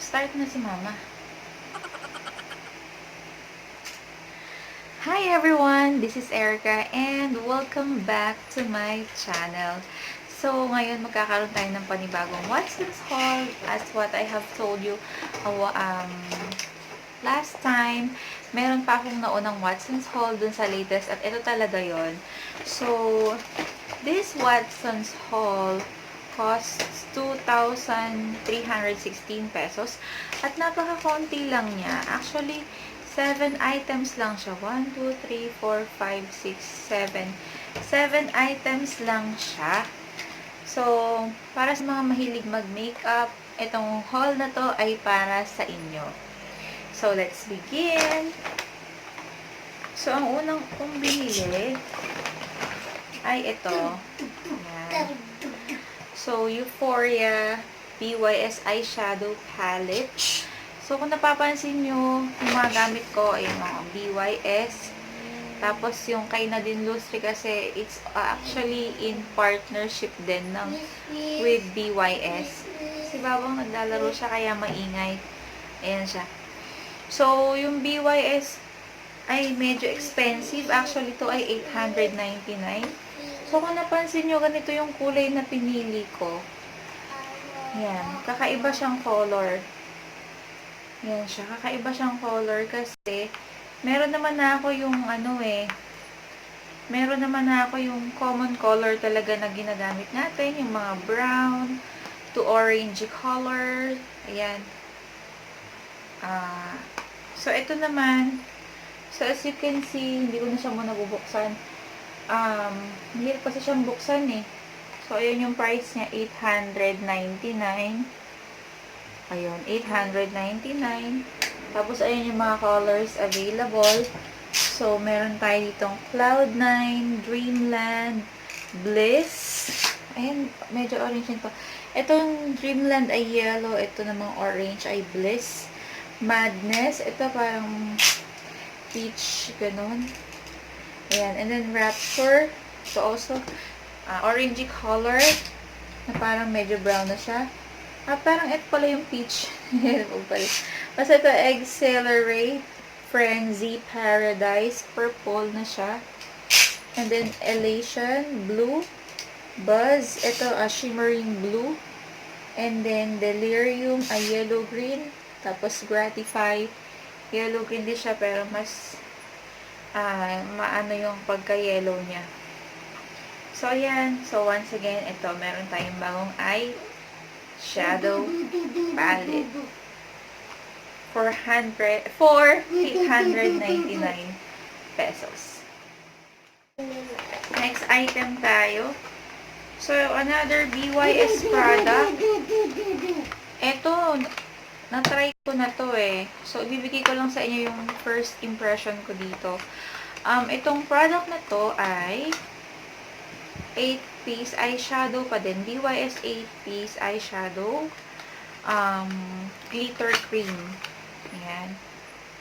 Start na si Mama. Hi everyone! This is Erika and welcome back to my channel. So, ngayon magkakaroon tayo ng panibagong Watson's haul. As what I have told you last time, meron pa akong naunang Watson's haul dun sa latest at ito talaga yon. So, this Watson's haul costs 2,316 pesos at napaka-konti lang niya. Actually, 7 items lang siya. 1, 2, 3, 4, 5, 6, 7. 7 items lang siya. So, para sa mga mahilig mag-makeup, itong haul na to ay para sa inyo. So, let's begin. So, ang unang kong binili ay ito. Ayan. So, Euphoria BYS Eyeshadow Palette. So, kung napapansin nyo, yung mga gamit ko ay mga BYS. Tapos, yung kay Nadine Lustre kasi, it's actually in partnership din with BYS. Si Babang naglalaro siya, kaya maingay. Ayan siya. So, yung BYS ay medyo expensive. Actually, ito ay 899. So, kung napansin nyo, ganito yung kulay na pinili ko. Yan. Kakaiba siyang color. Yan siya. Kakaiba siyang color kasi meron naman na ako yung meron naman na ako yung common color talaga na ginagamit natin. Yung mga brown to orangey color. Ayan. So, ito naman. So, as you can see, hindi ko na siya muna bubuksan. Mahirap kasi siyang buksan eh. So, ayun yung price niya, 899. Ayun, 899. Tapos, ayun yung mga colors available. So, meron tayo ditong Cloud9, Dreamland, Bliss. Ayun, medyo orange nito. Itong Dreamland ay yellow. Ito namang orange ay Bliss. Madness. Ito parang peach, ganun. Ayan. And then, Rapture. So, also, orangey color. Na parang medyo brown na siya. Parang ito pala yung peach. Basta ito, Accelerate, Frenzy, Paradise. Purple na siya. And then, Elation, blue. Buzz, ito, shimmering blue. And then, Delirium, yellow-green. Tapos, Gratify, yellow-green din siya, pero mas maano yung pagka-yellow niya. So, ayan. So, once again, ito, meron tayong bagong eyeshadow palette. For 899 pesos. Next item tayo. So, another BYS product. Ito, na-try ko na to eh. So, ibibigay ko lang sa inyo yung first impression ko dito. Itong product na to ay 8-piece eyeshadow pa din. BYS 8-piece eyeshadow. Glitter cream. Ayan.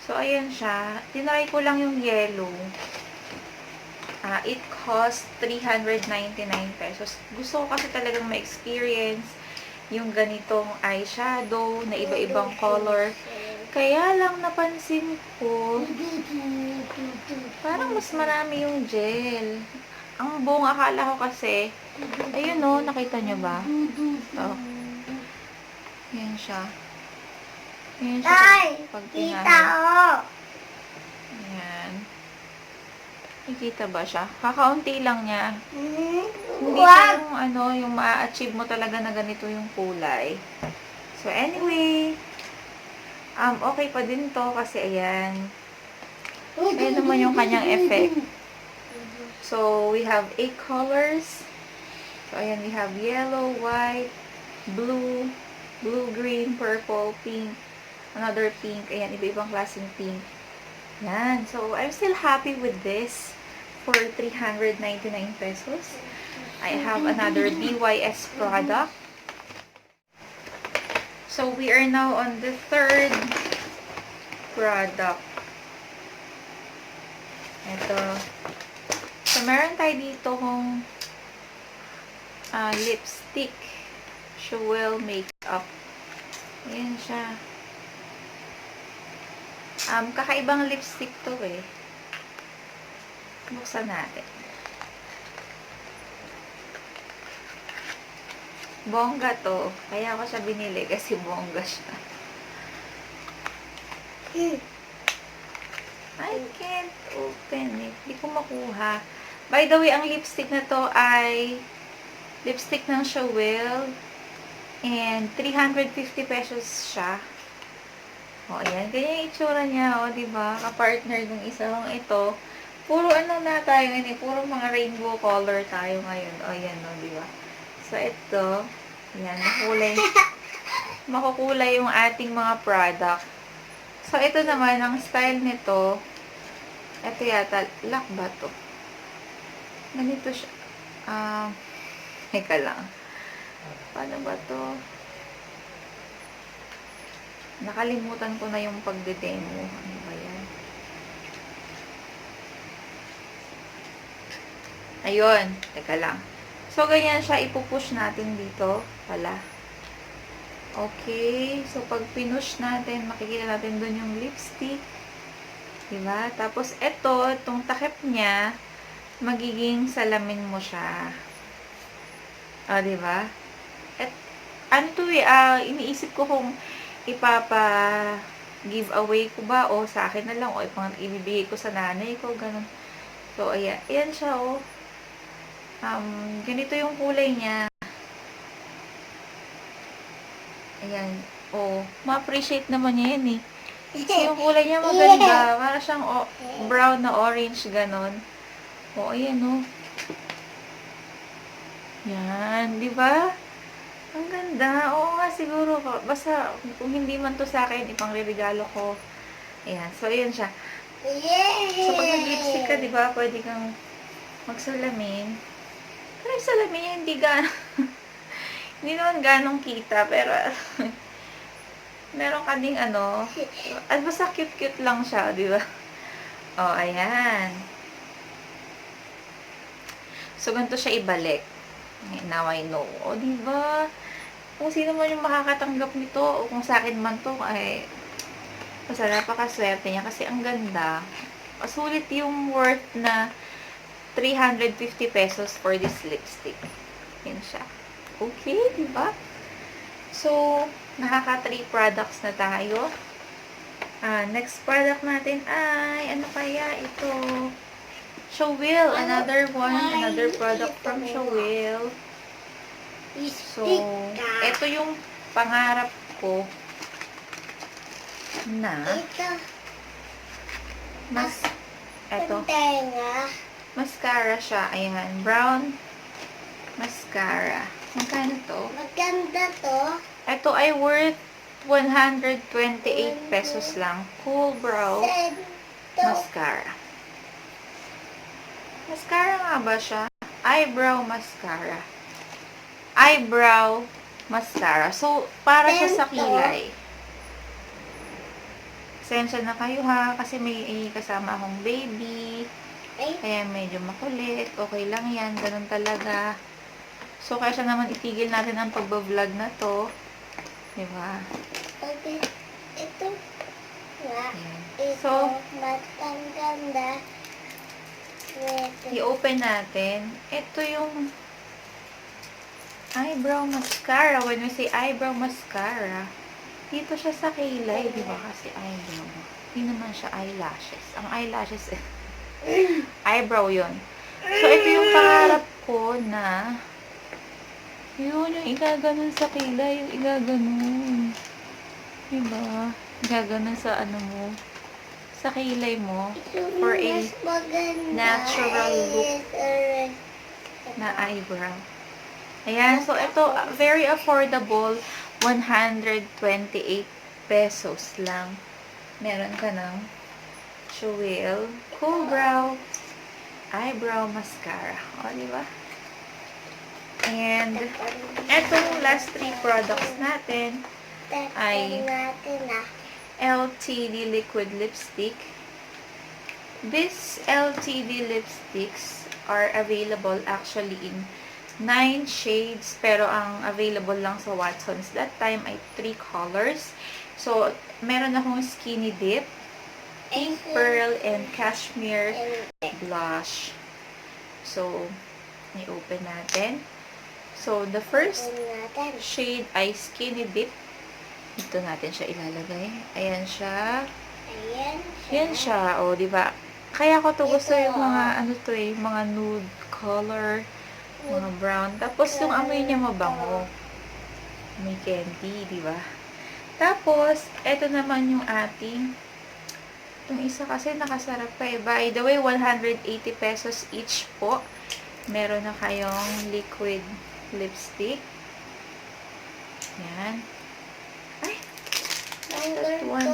So, ayan siya. Tinry ko lang yung yellow. It cost 399 pesos. Gusto ko kasi talagang ma-experience yung ganitong eyeshadow na iba-ibang color. Kaya lang napansin ko, parang mas marami yung gel. Ang buong akala ko kasi, ayun o, nakita nyo ba? Oh. Yan siya. Yan siya pag tinahan. Ayan. Nakikita ba siya? Kakaunti lang niya. Hindi siya yung yung ma-achieve mo talaga na ganito yung kulay. So, anyway, okay pa din to kasi ayan. Ayan naman yung kanyang effect. So, we have 8 colors. So, ayan, we have yellow, white, blue, blue-green, purple, pink, another pink. Ayan, iba-ibang klaseng pink. Yan. So, I'm still happy with this for 399 pesos. I have another BYS product. So, we are now on the third product. Ito. So, meron tayo dito kung lipstick. Jewel makeup. Ayan siya. Kakaibang lipstick to eh. Buksan natin. Bongga to. Kaya ako siya binili kasi bongga siya. I can't open it. Hindi ko makuha. By the way, ang lipstick na to ay lipstick ng Shawel. And 350 pesos siya. O, ayan. Ganyan yung itsura niya. O, diba? Kapartner ng isang ito. Puro ano na tayo ngayon. Puro mga rainbow color tayo ngayon. O, ayan o, diba? So, ito. Ayan. Makukulay yung ating mga product. So, ito naman. Ang style nito. Ito yata. Lock ba to? Ganito siya. Teka lang. Paano ba to? Nakalimutan ko na yung pagde-demo. Ano ba yan? Ayun. Teka lang. So, ganyan siya. Ipupush natin dito. Pala. Okay. So, pag pinush natin, makikita natin dun yung lipstick. Diba? Tapos, itong takip niya, magiging salamin mo siya. O, diba? Ano to eh, iniisip ko kung ipapa-giveaway ko ba o sa akin na lang o ibibigay ko sa nanay ko, ganun. So, ayan. Ayan siya, oh. Ganito yung kulay niya. Ayan. Oh, ma-appreciate naman niya yan eh. So, yung kulay niya maganda. Para siyang brown na orange, ganun. Oh, ayan, oh. Yan, di ba? Ang ganda. Oo nga, siguro. Basta, kung hindi man to sa akin, ipang-regalo ko. Ayan. So, ayan siya. So, pag nag-lipstick ka, di ba, pwede kang magsalamin. Pero yung salamin niya, hindi hindi naman ganong kita, pero, meron ka ding ano, at basta cute-cute lang siya, di ba? Oh, ayan. So, ganito siya ibalik. Now I know. O, diba? Kung sino man yung makakatanggap nito, o kung sa akin man to, ay, basta napakaswerte niya kasi ang ganda. Sulit yung worth na 350 pesos for this lipstick. Yan siya. Okay, diba? So, nakaka 3 products na tayo. Next product natin ay, ano kaya ito? Shawel, another product from Shawel. So, ito yung pangarap ko na mascara siya. Ayan, brown mascara. Magkano to? Maganda to. Ito ay worth 128 pesos lang. Cool Brow Mascara. Mascara nga ba siya? Eyebrow mascara. Eyebrow mascara. So, para siya sa kilay. Sensya na kayo ha, kasi may kasama akong baby. Kaya medyo makulit. Okay lang yan. Ganun talaga. So, kaya siya naman itigil natin ang pagbablog na to. Diba? Okay. Ito nga. So, matanganda. I-open natin. Ito yung eyebrow mascara. When we say eyebrow mascara, dito siya sa kilay, di ba? Kasi eyebrow. Hindi naman siya eyelashes. Ang eyelashes, eyebrow yon. So, ito yung pangarap ko na yun, yung igaganon sa kilay, yung igaganon. Diba? Igaganon sa ano mo, sa kilay mo for a natural look na eyebrow. Ayan, so ito, very affordable, 128 pesos lang. Meron ka ng Shawel Cool Brow Eyebrow Mascara. O, diba? And, etong last 3 products natin ay LTD Liquid Lipstick. These LTD lipsticks are available actually in 9 shades, pero ang available lang sa Watsons that time ay 3 colors. So, meron akong skinny dip, Pink Pearl and Cashmere And Blush. So, i-open natin. So, the first natin. shade ay Skinny Dip. Dito natin siya ilalagay. Ayan siya. Ayan siya. Yan siya. O, diba? Kaya ko to gusto Ito, yung mga, ano to eh, mga nude color, mga brown. Tapos, yung amoy niya mabango. May candy, diba? Tapos, eto naman yung ating, yung isa kasi nakasarap pa eh. By the way, 180 pesos each po. Meron na kayong liquid lipstick. Yan. Ay! That one.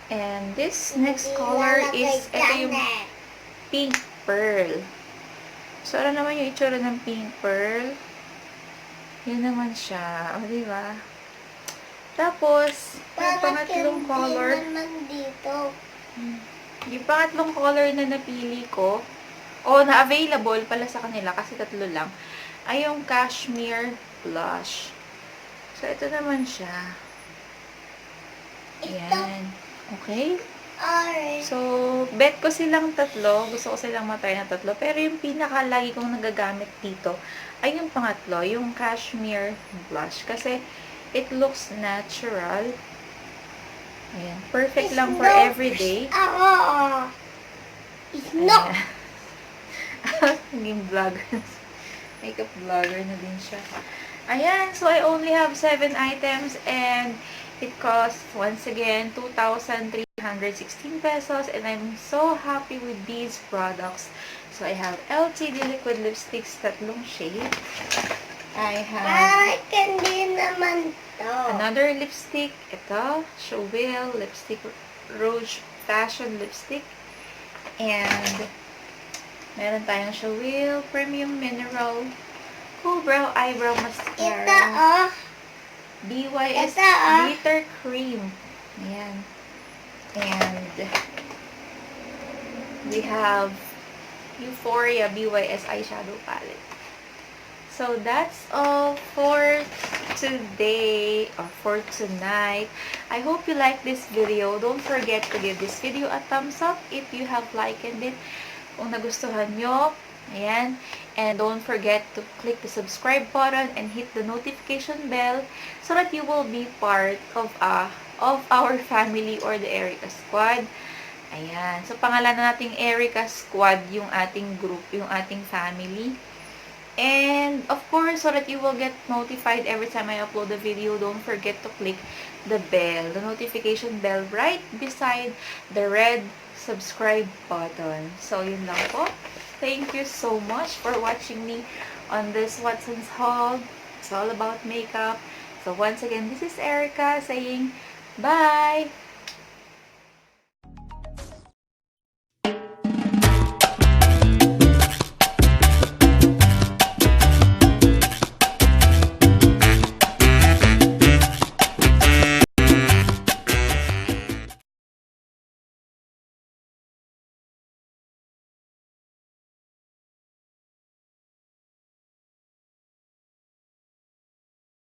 And this next color is, ito yung Pink Pearl. So, ano naman yung itsura ng Pink Pearl? Yan naman siya. O, diba? Tapos, yung pangatlong color, Dito. yung pangatlong color na napili ko, o na-available pala sa kanila kasi tatlo lang, ay yung Cashmere Blush. So, ito naman siya. Ayan. Okay? Orange. So, bet ko silang tatlo. Gusto ko silang matry na tatlo. Pero yung pinaka-lagi kong nagagamit dito ay yung pangatlo, yung Cashmere Blush. Kasi, it looks natural. Ayan. Perfect lang for everyday. It's not. Naging vlogger. Makeup vlogger na din siya. Ayan. So, I only have 7 items and it costs, once again, 2,316 pesos. And I'm so happy with these products. So, I have LTD liquid lipsticks, tatlong shade. I have Hindi naman to. another lipstick. Ito, Chauvel Lipstick Rouge Fashion Lipstick. And meron tayong Chauvel Premium Mineral Cool Brow Eyebrow Mascara. Ito, BYS Ito, Glitter Cream. Ayan. And we have Euphoria BYS Eyeshadow Palette. So, that's all for today or for tonight. I hope you like this video. Don't forget to give this video a thumbs up if you have liked it. Kung nagustuhan nyo, ayan. And don't forget to click the subscribe button and hit the notification bell so that you will be part of our family or the Erika Squad. Ayan. So, pangalan na nating Erika Squad, yung ating group, yung ating family. And, of course, so that you will get notified every time I upload a video, don't forget to click the bell, the notification bell right beside the red subscribe button. So, yun lang po. Thank you so much for watching me on this Watson's haul. It's all about makeup. So, once again, this is Erika saying bye!